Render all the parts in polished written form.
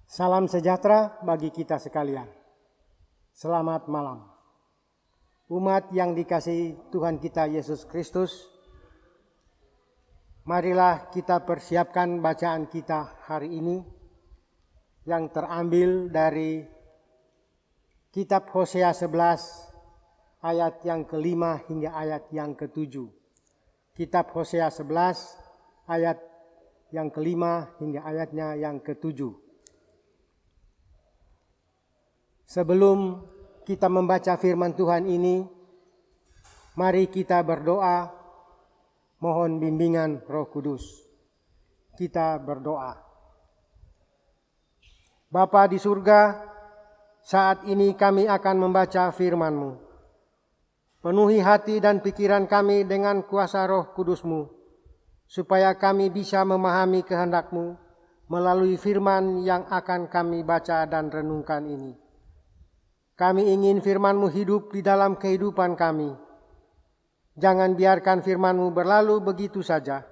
Salam sejahtera bagi kita sekalian. Selamat malam. Umat yang dikasihi Tuhan kita Yesus Kristus, marilah kita persiapkan bacaan kita hari ini yang terambil dari kitab Hosea 11 ayat yang ke-5 hingga ayat yang ke-7. Kitab Hosea 11 ayat yang ke-5 hingga ayatnya yang ke-7. Sebelum kita membaca firman Tuhan ini, mari kita berdoa, mohon bimbingan Roh Kudus. Kita berdoa. Bapa di surga, saat ini kami akan membaca firman-Mu. Penuhi hati dan pikiran kami dengan kuasa Roh Kudus-Mu, supaya kami bisa memahami kehendak-Mu melalui firman yang akan kami baca dan renungkan ini. Kami ingin firman-Mu hidup di dalam kehidupan kami. Jangan biarkan firman-Mu berlalu begitu saja,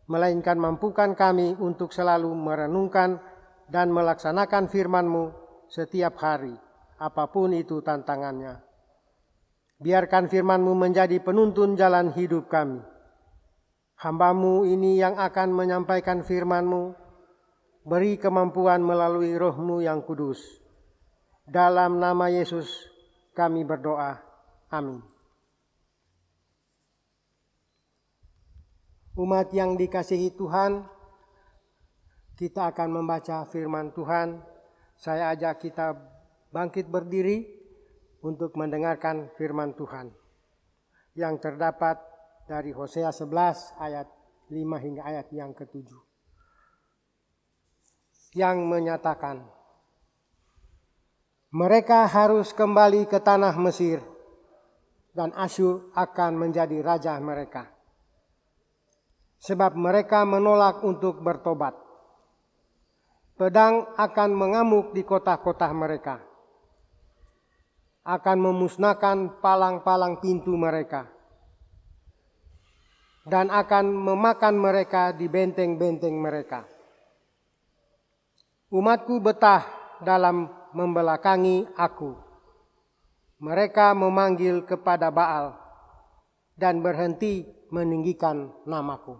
melainkan mampukan kami untuk selalu merenungkan dan melaksanakan firman-Mu setiap hari, apapun itu tantangannya. Biarkan firman-Mu menjadi penuntun jalan hidup kami. Hamba-Mu ini yang akan menyampaikan firman-Mu, beri kemampuan melalui Roh-Mu yang kudus. Dalam nama Yesus kami berdoa. Amin. Umat yang dikasihi Tuhan, kita akan membaca firman Tuhan. Saya ajak kita bangkit berdiri untuk mendengarkan firman Tuhan yang terdapat dari Hosea 11 ayat 5 hingga ayat yang ke-7. Yang menyatakan, mereka harus kembali ke tanah Mesir, dan Asyur akan menjadi raja mereka. Sebab mereka menolak untuk bertobat. Pedang akan mengamuk di kota-kota mereka. Akan memusnahkan palang-palang pintu mereka. Dan akan memakan mereka di benteng-benteng mereka. Umatku betah dalam membelakangi aku. Mereka memanggil kepada Baal dan berhenti meninggikan namaku.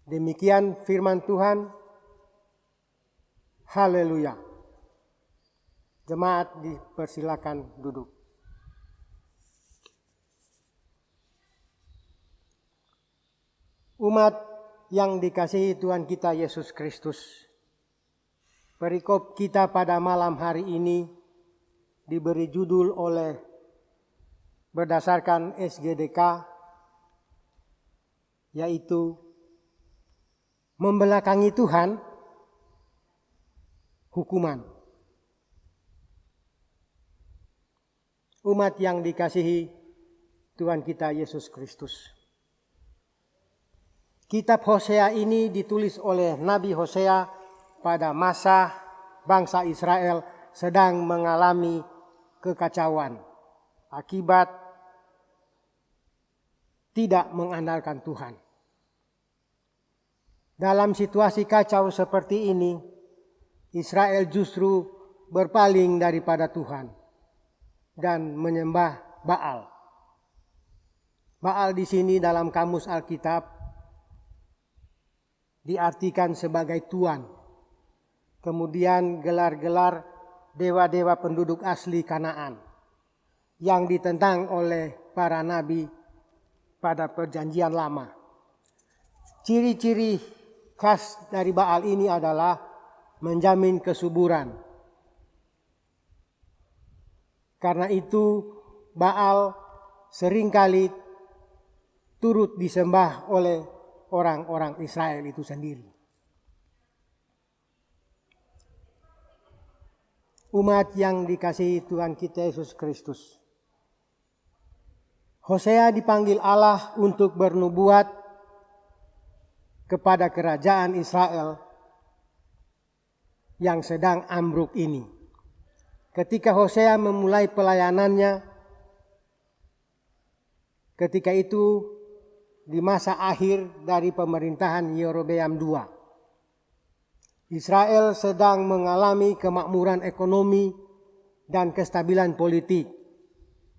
Demikian firman Tuhan. Haleluya. Jemaat dipersilakan duduk. Umat yang dikasihi Tuhan kita Yesus Kristus, perikop kita pada malam hari ini diberi judul oleh berdasarkan SGDK, yaitu membelakangi Tuhan, hukuman. Umat yang dikasihi Tuhan kita Yesus Kristus. Kitab Hosea ini ditulis oleh Nabi Hosea pada masa bangsa Israel sedang mengalami kekacauan akibat tidak mengandalkan Tuhan. Dalam situasi kacau seperti ini, Israel justru berpaling daripada Tuhan dan menyembah Baal. Baal di sini dalam kamus Alkitab diartikan sebagai Tuan. Kemudian gelar-gelar dewa-dewa penduduk asli Kanaan yang ditentang oleh para nabi pada perjanjian lama. Ciri-ciri khas dari Baal ini adalah menjamin kesuburan. Karena itu Baal seringkali turut disembah oleh orang-orang Israel itu sendiri. Umat yang dikasihi Tuhan kita Yesus Kristus, Hosea dipanggil Allah untuk bernubuat kepada kerajaan Israel yang sedang ambruk ini. Ketika Hosea memulai pelayanannya, ketika itu di masa akhir dari pemerintahan Yerobeam II. Israel sedang mengalami kemakmuran ekonomi dan kestabilan politik,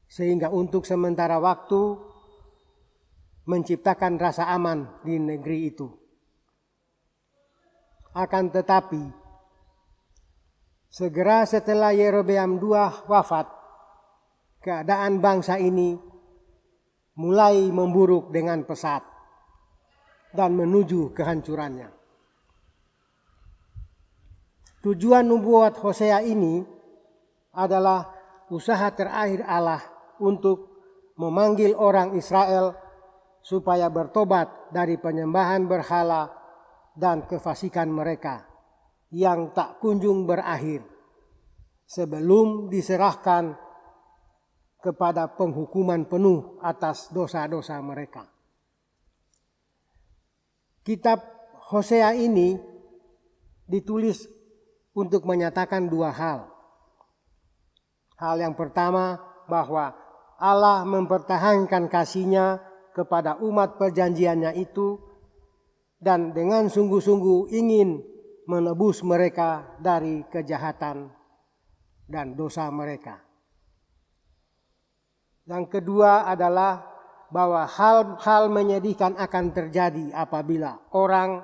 sehingga untuk sementara waktu menciptakan rasa aman di negeri itu. Akan tetapi, segera setelah Yerobeam II wafat, keadaan bangsa ini mulai memburuk dengan pesat dan menuju kehancurannya. Tujuan nubuat Hosea ini adalah usaha terakhir Allah untuk memanggil orang Israel supaya bertobat dari penyembahan berhala dan kefasikan mereka yang tak kunjung berakhir sebelum diserahkan kepada penghukuman penuh atas dosa-dosa mereka. Kitab Hosea ini ditulis untuk menyatakan dua hal. Hal yang pertama, bahwa Allah mempertahankan kasih-Nya kepada umat perjanjiannya itu dan dengan sungguh-sungguh ingin menebus mereka dari kejahatan dan dosa mereka. Yang kedua adalah bahwa hal-hal menyedihkan akan terjadi apabila orang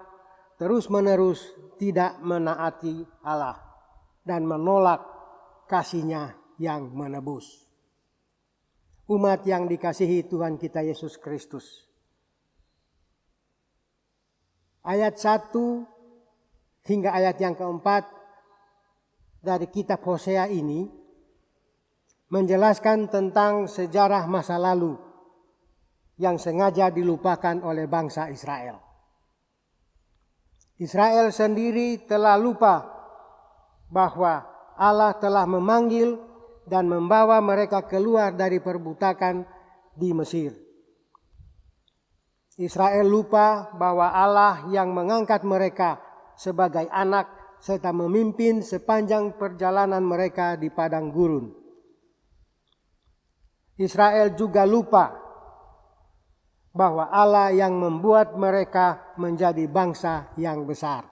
terus-menerus tidak menaati Allah dan menolak kasih-Nya yang menebus. Umat yang dikasihi Tuhan kita Yesus Kristus. Ayat 1 hingga ayat yang keempat dari kitab Hosea ini menjelaskan tentang sejarah masa lalu yang sengaja dilupakan oleh bangsa Israel. Israel sendiri telah lupa bahwa Allah telah memanggil dan membawa mereka keluar dari perbudakan di Mesir. Israel lupa bahwa Allah yang mengangkat mereka sebagai anak serta memimpin sepanjang perjalanan mereka di padang gurun. Israel juga lupa bahwa Allah yang membuat mereka menjadi bangsa yang besar.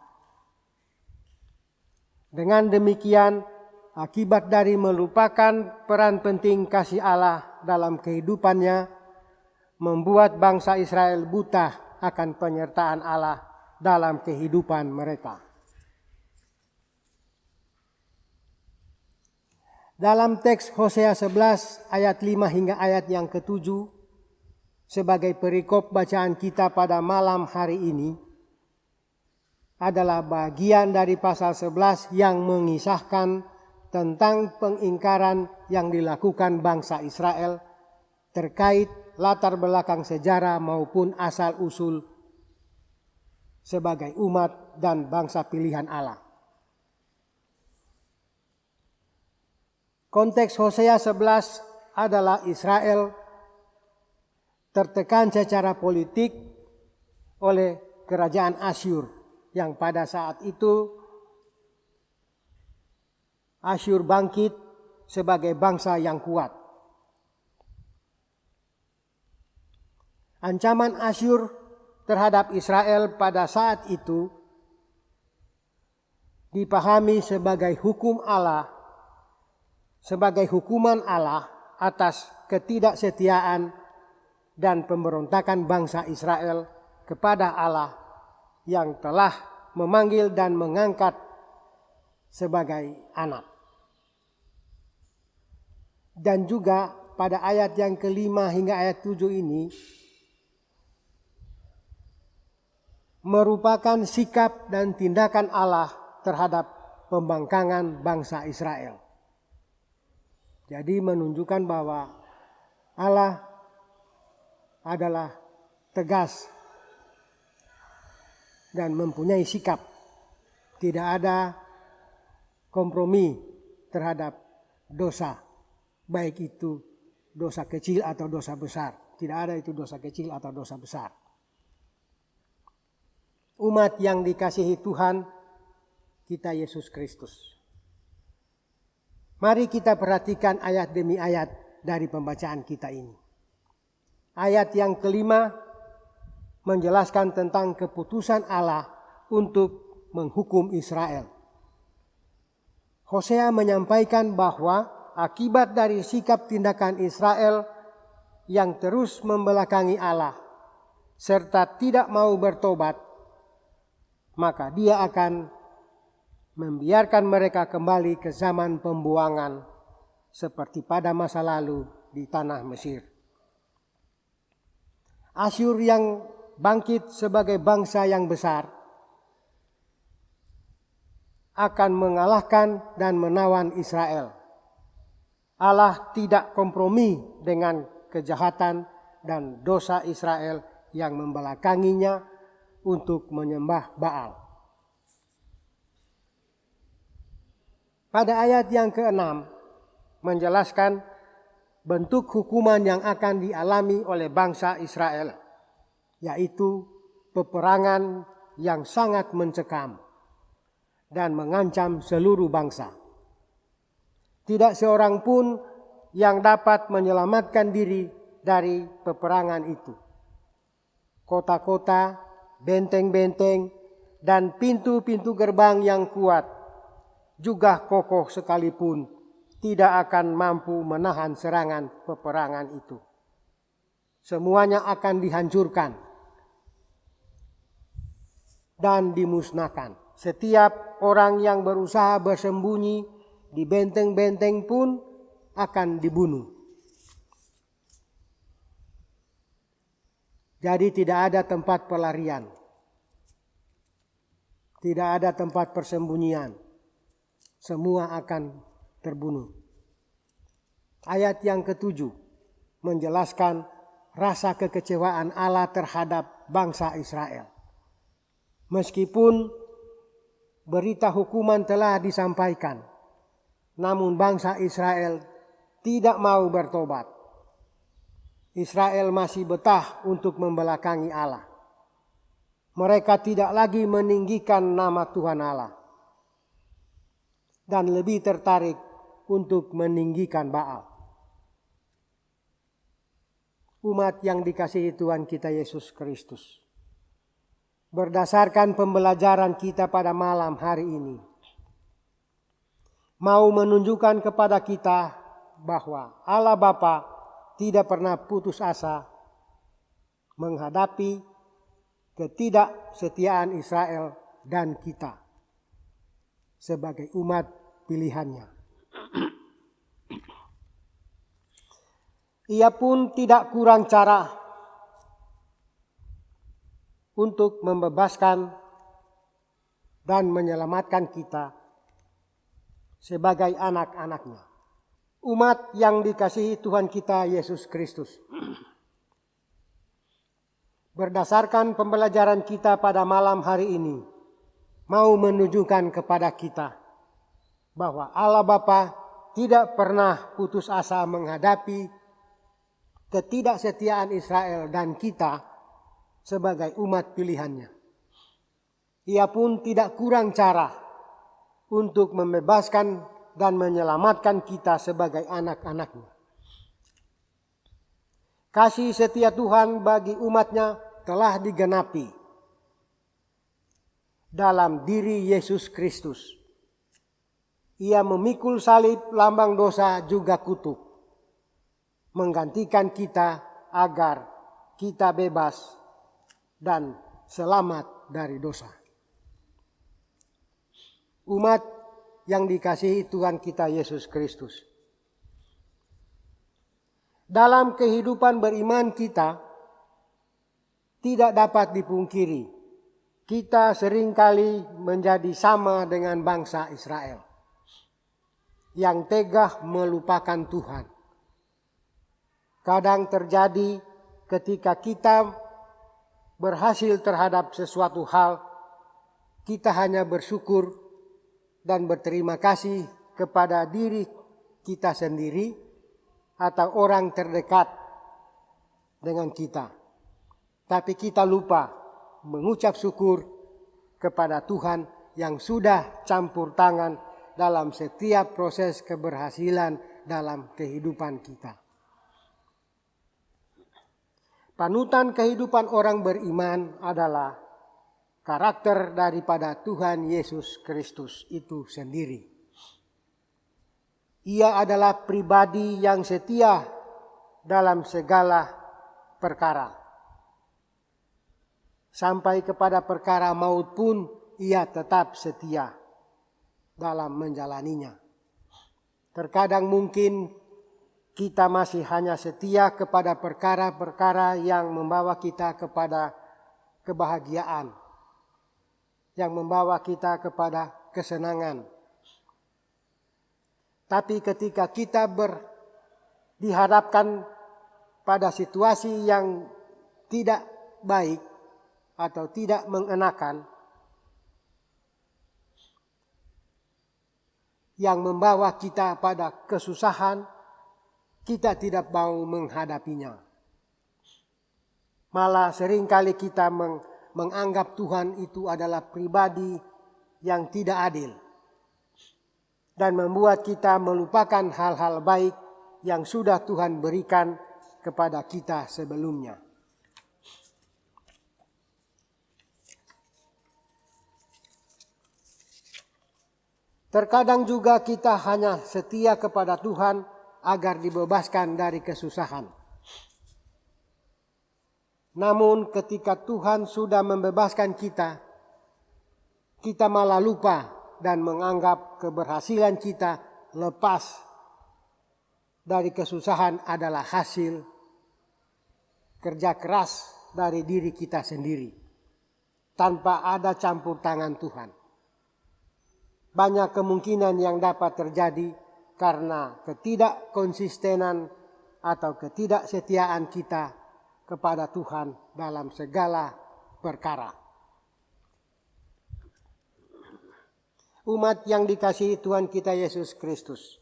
Dengan demikian, akibat dari melupakan peran penting kasih Allah dalam kehidupannya, membuat bangsa Israel buta akan penyertaan Allah dalam kehidupan mereka. Dalam teks Hosea 11 ayat 5 hingga ayat yang ke-7, sebagai perikop bacaan kita pada malam hari ini, adalah bagian dari pasal 11 yang mengisahkan tentang pengingkaran yang dilakukan bangsa Israel terkait latar belakang sejarah maupun asal-usul sebagai umat dan bangsa pilihan Allah. Konteks Hosea 11 adalah Israel tertekan secara politik oleh kerajaan Asyur yang pada saat itu Asyur bangkit sebagai bangsa yang kuat. Ancaman Asyur terhadap Israel pada saat itu dipahami sebagai hukum Allah, sebagai hukuman Allah atas ketidaksetiaan dan pemberontakan bangsa Israel kepada Allah yang telah memanggil dan mengangkat sebagai anak. Dan juga pada ayat yang ke-5 hingga ayat 7 ini merupakan sikap dan tindakan Allah terhadap pembangkangan bangsa Israel. Jadi menunjukkan bahwa Allah adalah tegas dan mempunyai sikap. Tidak ada kompromi terhadap dosa, baik itu dosa kecil atau dosa besar. Tidak ada itu dosa kecil atau dosa besar. Umat yang dikasihi Tuhan kita Yesus Kristus. Mari kita perhatikan ayat demi ayat dari pembacaan kita ini. Ayat yang ke-5 menjelaskan tentang keputusan Allah untuk menghukum Israel. Hosea menyampaikan bahwa akibat dari sikap tindakan Israel yang terus membelakangi Allah serta tidak mau bertobat, maka Dia akan membiarkan mereka kembali ke zaman pembuangan seperti pada masa lalu di tanah Mesir. Asyur yang bangkit sebagai bangsa yang besar akan mengalahkan dan menawan Israel. Allah tidak kompromi dengan kejahatan dan dosa Israel yang membelakanginya untuk menyembah Baal. Pada ayat yang ke-6 menjelaskan bentuk hukuman yang akan dialami oleh bangsa Israel, yaitu peperangan yang sangat mencekam dan mengancam seluruh bangsa. Tidak seorang pun yang dapat menyelamatkan diri dari peperangan itu. Kota-kota, benteng-benteng, dan pintu-pintu gerbang yang kuat, juga kokoh sekalipun, tidak akan mampu menahan serangan peperangan itu. Semuanya akan dihancurkan dan dimusnahkan. Setiap orang yang berusaha bersembunyi di benteng-benteng pun akan dibunuh. Jadi tidak ada tempat pelarian. Tidak ada tempat persembunyian. Semua akan terbunuh. Ayat yang ke-7 menjelaskan rasa kekecewaan Allah terhadap bangsa Israel. Meskipun berita hukuman telah disampaikan, namun bangsa Israel tidak mau bertobat. Israel masih betah untuk membelakangi Allah. Mereka tidak lagi meninggikan nama Tuhan Allah dan lebih tertarik untuk meninggikan Baal. Umat yang dikasihi Tuhan kita Yesus Kristus, berdasarkan pembelajaran kita pada malam hari ini, mau menunjukkan kepada kita bahwa Allah Bapa tidak pernah putus asa menghadapi ketidaksetiaan Israel dan kita sebagai umat pilihannya. Ia pun tidak kurang cara untuk membebaskan dan menyelamatkan kita sebagai anak-anaknya. Umat yang dikasihi Tuhan kita Yesus Kristus. Berdasarkan pembelajaran kita pada malam hari ini, mau menunjukkan kepada kita bahwa Allah Bapa tidak pernah putus asa menghadapi ketidaksetiaan Israel dan kita sebagai umat pilihannya. Ia pun tidak kurang cara untuk membebaskan dan menyelamatkan kita sebagai anak-anaknya. Kasih setia Tuhan bagi umatnya telah digenapi dalam diri Yesus Kristus. Ia memikul salib lambang dosa juga kutuk, menggantikan kita agar kita bebas dan selamat dari dosa. Umat yang dikasihi Tuhan kita Yesus Kristus, dalam kehidupan beriman kita tidak dapat dipungkiri, kita seringkali menjadi sama dengan bangsa Israel yang tega melupakan Tuhan. Kadang terjadi ketika kita berhasil terhadap sesuatu hal, kita hanya bersyukur dan berterima kasih kepada diri kita sendiri atau orang terdekat dengan kita. Tapi kita lupa mengucap syukur kepada Tuhan yang sudah campur tangan dalam setiap proses keberhasilan dalam kehidupan kita. Panutan kehidupan orang beriman adalah karakter daripada Tuhan Yesus Kristus itu sendiri. Ia adalah pribadi yang setia dalam segala perkara. Sampai kepada perkara maut pun ia tetap setia dalam menjalaninya. Terkadang mungkin kita masih hanya setia kepada perkara-perkara yang membawa kita kepada kebahagiaan, yang membawa kita kepada kesenangan. Tapi ketika kita dihadapkan pada situasi yang tidak baik atau tidak mengenakan, yang membawa kita pada kesusahan, kita tidak mau menghadapinya. Malah seringkali kita menganggap Tuhan itu adalah pribadi yang tidak adil dan membuat kita melupakan hal-hal baik yang sudah Tuhan berikan kepada kita sebelumnya. Terkadang juga kita hanya setia kepada Tuhan agar dibebaskan dari kesusahan. Namun ketika Tuhan sudah membebaskan kita, kita malah lupa dan menganggap keberhasilan kita lepas dari kesusahan adalah hasil kerja keras dari diri kita sendiri, tanpa ada campur tangan Tuhan. Banyak kemungkinan yang dapat terjadi karena ketidakkonsistenan atau ketidaksetiaan kita kepada Tuhan dalam segala perkara. Umat yang dikasihi Tuhan kita Yesus Kristus,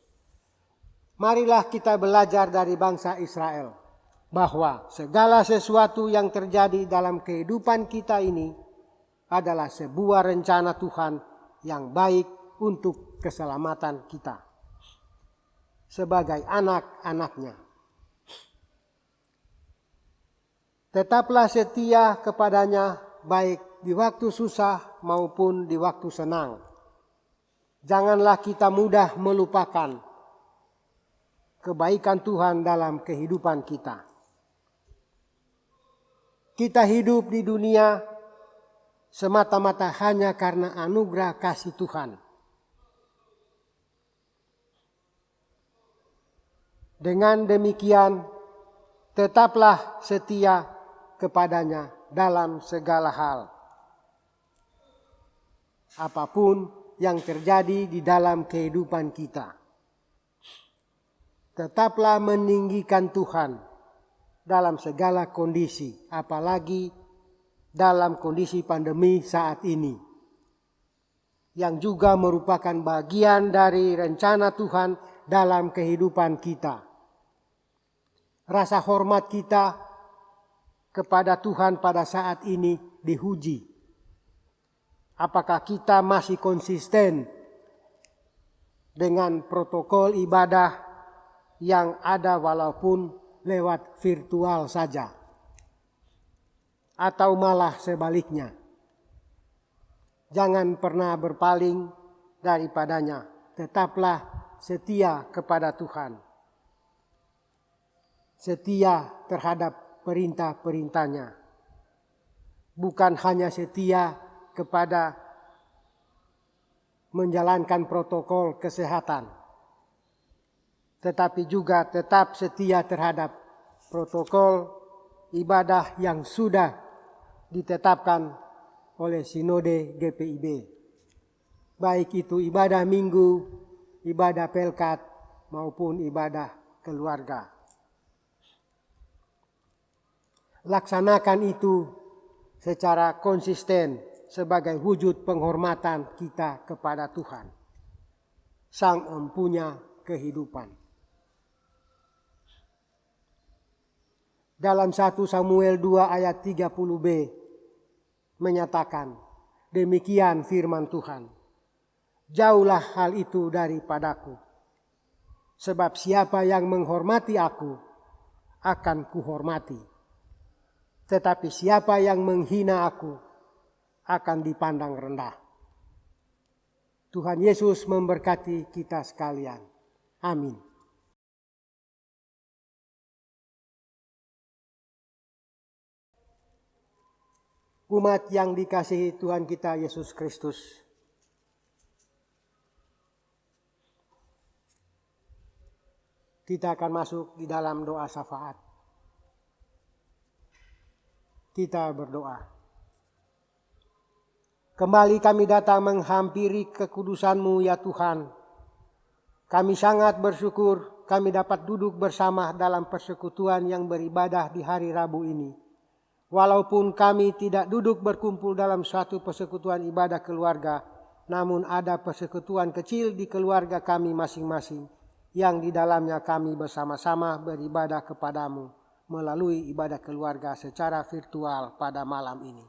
marilah kita belajar dari bangsa Israel bahwa segala sesuatu yang terjadi dalam kehidupan kita ini adalah sebuah rencana Tuhan yang baik untuk keselamatan kita sebagai anak-anaknya. Tetaplah setia kepadanya baik di waktu susah maupun di waktu senang. Janganlah kita mudah melupakan kebaikan Tuhan dalam kehidupan kita. Kita hidup di dunia semata-mata hanya karena anugerah kasih Tuhan. Dengan demikian, tetaplah setia kepadanya dalam segala hal. Apapun yang terjadi di dalam kehidupan kita, tetaplah meninggikan Tuhan dalam segala kondisi, apalagi dalam kondisi pandemi saat ini, yang juga merupakan bagian dari rencana Tuhan dalam kehidupan kita. Rasa hormat kita kepada Tuhan pada saat ini diuji. Apakah kita masih konsisten dengan protokol ibadah yang ada walaupun lewat virtual saja? Atau malah sebaliknya? Jangan pernah berpaling daripadanya. Tetaplah setia kepada Tuhan. Setia terhadap perintah-perintahnya. Bukan hanya setia kepada menjalankan protokol kesehatan, tetapi juga tetap setia terhadap protokol ibadah yang sudah ditetapkan oleh Sinode GPIB. Baik itu ibadah minggu, ibadah pelkat, maupun ibadah keluarga. Laksanakan itu secara konsisten sebagai wujud penghormatan kita kepada Tuhan, Sang Empunya kehidupan. Dalam 1 Samuel 2 ayat 30b menyatakan, demikian firman Tuhan, jauhlah hal itu daripadaku, sebab siapa yang menghormati aku akan kuhormati. Tetapi siapa yang menghina aku akan dipandang rendah. Tuhan Yesus memberkati kita sekalian. Amin. Umat yang dikasihi Tuhan kita Yesus Kristus, kita akan masuk di dalam doa syafaat. Kita berdoa. Kembali kami datang menghampiri kekudusan-Mu ya Tuhan. Kami sangat bersyukur kami dapat duduk bersama dalam persekutuan yang beribadah di hari Rabu ini. Walaupun kami tidak duduk berkumpul dalam suatu persekutuan ibadah keluarga, namun ada persekutuan kecil di keluarga kami masing-masing, yang di dalamnya kami bersama-sama beribadah kepadamu melalui ibadah keluarga secara virtual pada malam ini.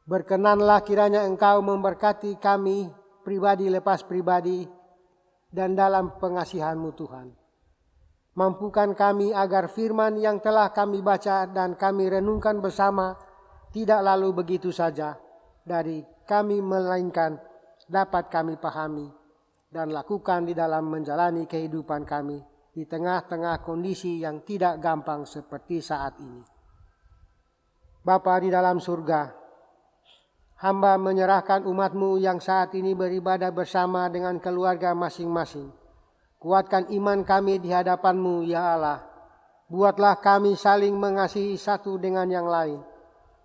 Berkenanlah kiranya Engkau memberkati kami pribadi lepas pribadi dan dalam pengasihan-Mu Tuhan. Mampukan kami agar firman yang telah kami baca dan kami renungkan bersama tidak lalu begitu saja dari kami, melainkan dapat kami pahami dan lakukan di dalam menjalani kehidupan kami di tengah-tengah kondisi yang tidak gampang seperti saat ini. Bapa di dalam surga, hamba menyerahkan umat-Mu yang saat ini beribadah bersama dengan keluarga masing-masing. Kuatkan iman kami di hadapan-Mu ya Allah. Buatlah kami saling mengasihi satu dengan yang lain.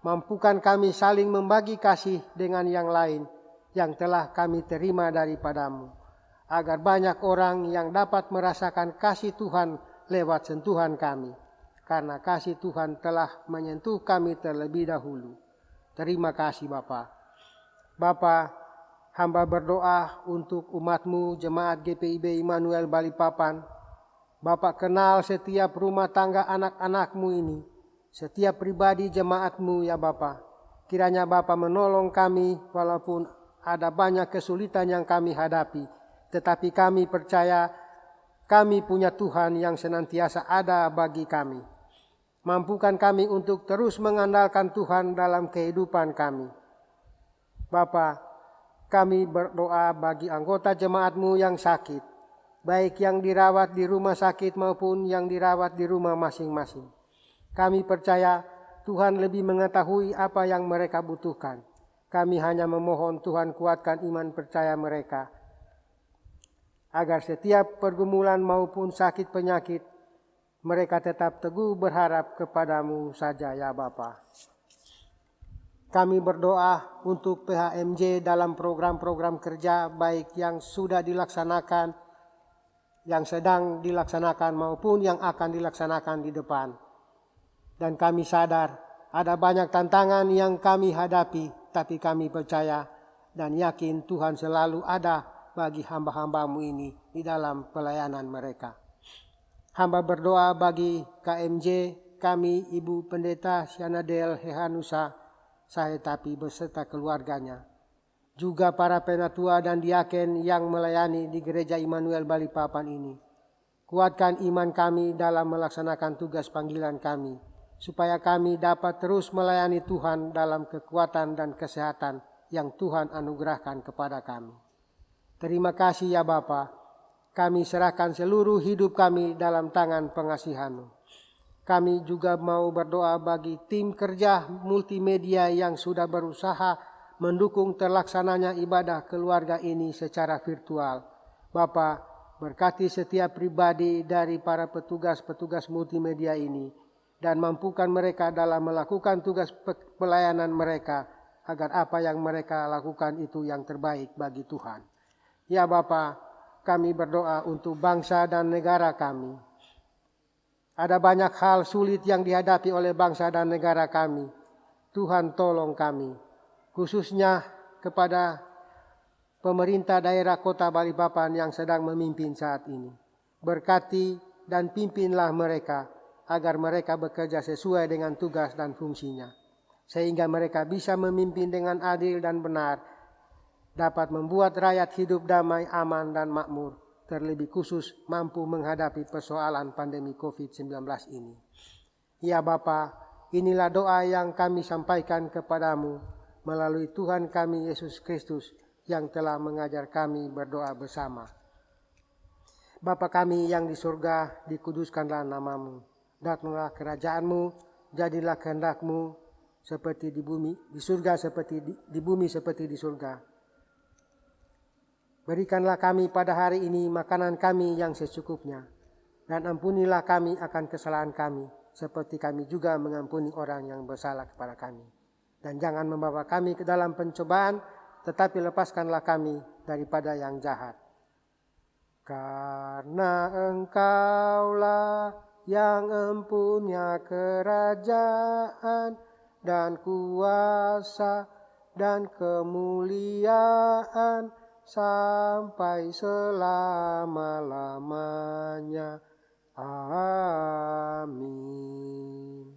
Mampukan kami saling membagi kasih dengan yang lain yang telah kami terima daripada-Mu. Agar banyak orang yang dapat merasakan kasih Tuhan lewat sentuhan kami. Karena kasih Tuhan telah menyentuh kami terlebih dahulu. Terima kasih Bapa. Bapa, hamba berdoa untuk umat-Mu jemaat GPIB Immanuel Balikpapan. Bapak kenal setiap rumah tangga anak-anak-Mu ini, setiap pribadi jemaat-Mu ya Bapa. Kiranya Bapa menolong kami walaupun ada banyak kesulitan yang kami hadapi. Tetapi kami percaya kami punya Tuhan yang senantiasa ada bagi kami. Mampukan kami untuk terus mengandalkan Tuhan dalam kehidupan kami. Bapa, kami berdoa bagi anggota jemaat-Mu yang sakit, baik yang dirawat di rumah sakit maupun yang dirawat di rumah masing-masing. Kami percaya Tuhan lebih mengetahui apa yang mereka butuhkan. Kami hanya memohon Tuhan kuatkan iman percaya mereka, agar setiap pergumulan maupun sakit penyakit, mereka tetap teguh berharap kepadamu saja ya Bapa. Kami berdoa untuk PHMJ dalam program-program kerja baik yang sudah dilaksanakan, yang sedang dilaksanakan maupun yang akan dilaksanakan di depan. Dan kami sadar ada banyak tantangan yang kami hadapi, tapi kami percaya dan yakin Tuhan selalu ada bagi hamba-hamba-Mu ini di dalam pelayanan mereka. Hamba berdoa bagi KMJ kami Ibu Pendeta Syanadel Hehanusa Sahetapi beserta keluarganya. Juga para penatua dan diaken yang melayani di Gereja Immanuel Balikpapan ini. Kuatkan iman kami dalam melaksanakan tugas panggilan kami, supaya kami dapat terus melayani Tuhan dalam kekuatan dan kesehatan yang Tuhan anugerahkan kepada kami. Terima kasih ya Bapa, kami serahkan seluruh hidup kami dalam tangan pengasihan-Mu. Kami juga mau berdoa bagi tim kerja multimedia yang sudah berusaha mendukung terlaksananya ibadah keluarga ini secara virtual. Bapa, berkati setiap pribadi dari para petugas-petugas multimedia ini dan mampukan mereka dalam melakukan tugas pelayanan mereka agar apa yang mereka lakukan itu yang terbaik bagi Tuhan. Ya Bapa, kami berdoa untuk bangsa dan negara kami. Ada banyak hal sulit yang dihadapi oleh bangsa dan negara kami. Tuhan tolong kami, khususnya kepada pemerintah daerah Kota Balikpapan yang sedang memimpin saat ini. Berkati dan pimpinlah mereka agar mereka bekerja sesuai dengan tugas dan fungsinya. Sehingga mereka bisa memimpin dengan adil dan benar, dapat membuat rakyat hidup damai, aman dan makmur. Terlebih khusus mampu menghadapi persoalan pandemi COVID-19 ini. Ya Bapa, inilah doa yang kami sampaikan kepadamu melalui Tuhan kami Yesus Kristus yang telah mengajar kami berdoa bersama. Bapa kami yang di surga, dikuduskanlah namamu. Datanglah kerajaanmu, jadilah kehendakmu seperti di bumi, di surga seperti di bumi seperti di surga. Berikanlah kami pada hari ini makanan kami yang secukupnya, dan ampunilah kami akan kesalahan kami, seperti kami juga mengampuni orang yang bersalah kepada kami. Dan jangan membawa kami ke dalam pencobaan, tetapi lepaskanlah kami daripada yang jahat. Karena Engkaulah yang empunya kerajaan dan kuasa dan kemuliaan sampai selama-lamanya. Amin.